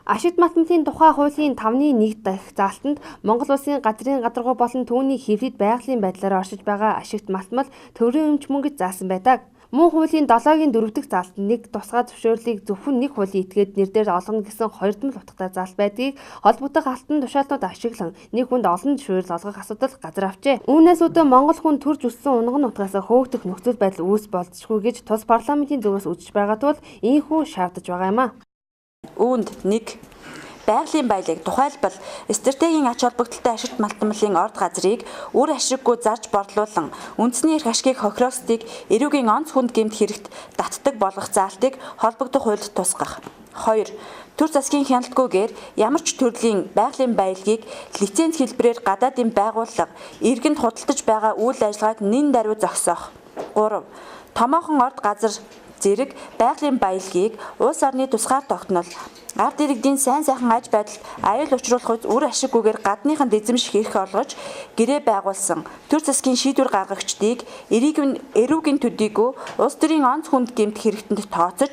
Ашигт малтмалын тухай хуулийн 5-1 дахь заалтанд Монгол Улсын газрын гадаргуу болон түүний хэвлэлд байгалийн байдлаар оршиж байгаа ашигт малтмал төвийн өмч мөнгөж заасан байдаг. Мөн хуулийн 7-гийн 4 дахь заалтанд нэг тусгай зөвшөөрлийг зөвхөн нэг хуулийн этгээд нэр дээр олгоно гэсэн 2 утгатай заалт байдгийг холбогдох алтан тушаалууд ашиглан нэг хүнд олон зөвшөөрөл олгох асуудал газар авчээ. Үүнээс үүдэн Монгол хүн төрж өссөн унган утгаас хөөгдөх нөхцөл байдал үүс болзошгүй гэж тус парламентын зүгээс үзэж байгаа тул ийхүү шаардаж байгаа юм а. Үүнд 1. Байгалийн баялаг тухайлбал стратегийн ач холбогдолтой ашигт малтмалын орд газрыг үр ашиггүй зарж борлуулан үндэсний эрх ашгийг хохироосдыг эрүүгийн онц хүнд гэмт хэрэгт татдаг болгох заалтыг холбогдох хуульд тусгах. 2. Төр засгийн хяналтгүйгээр ямар ч төрлийн байгалийн баялагийг лиценз хэлбэрээр гадаадын байгууллага иргэнд худалдаж байгаа үйл ажиллагааг нэн даруй зогсоох. 3. Томоохон орд газар зэрэг байгалийн баялагийг улс орны тусгаар тогтнол ард иргэдийн сайн сайхан аж байдалд аюул учруулах үр ашиггүйгээр гадныхан эзэмших эрх олгож гэрээ байгуулсан төр засгийн шийдвэр гаргагчдыг эрүүгийн төдийгүй улс төрийн онц хүнд гэмт хэрэгтэнд тооцож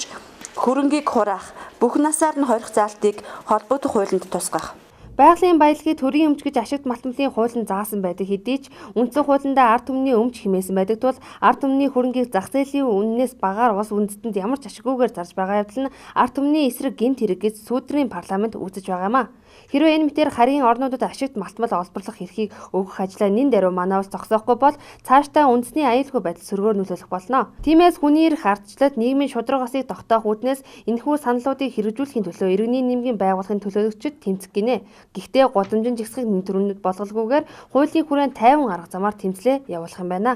хөрөнгийг хураах бүх насаар нь хорих заалтыг холбогдох хуулинд тусгах. Байгалийн баялагийг төрийн өмч гэж ашигт малтмалын хуулинд заасан байдаг хэдий ч үндсэн хуулиндаа ард түмний өмч хэмээсэн байдаг тул ард түмний хөрөнгийг зах зээлийн үнэнээс багаар улс үндэстэнд ямар ч ашиггүйгээр зарж байгаа явдал нь ард түмний эсрэг гэмт хэрэг гэж сүүдрийн парламент үзэж байгаа юм а. Хэрвээ энэ мэтээр харийн орнуудад ашигт малтмал олборлох эрхийг өгөх ажлаа нэн даруй манай улс зогсоохгүй бол цаашдаа үндэсний аюулгүй байдал сөргөөр нөлөөлөх болно. Тиймээс хүний эрх ардчлалд нийгмийн шударга усыг тогтоох үүднээс энэхүү саналуудыг хэрэгжүүлэхийн төлөө иргэний нэмгийн байгууллагын төлөөлөгчид тэмцэх гинэ. Гэхдээ гудамжин жигсгэх нэвтрүүлнүүд болголгүйгээр хуулийн хүрээнд тайван арга замаар тэмцлээ явуулах юм байна.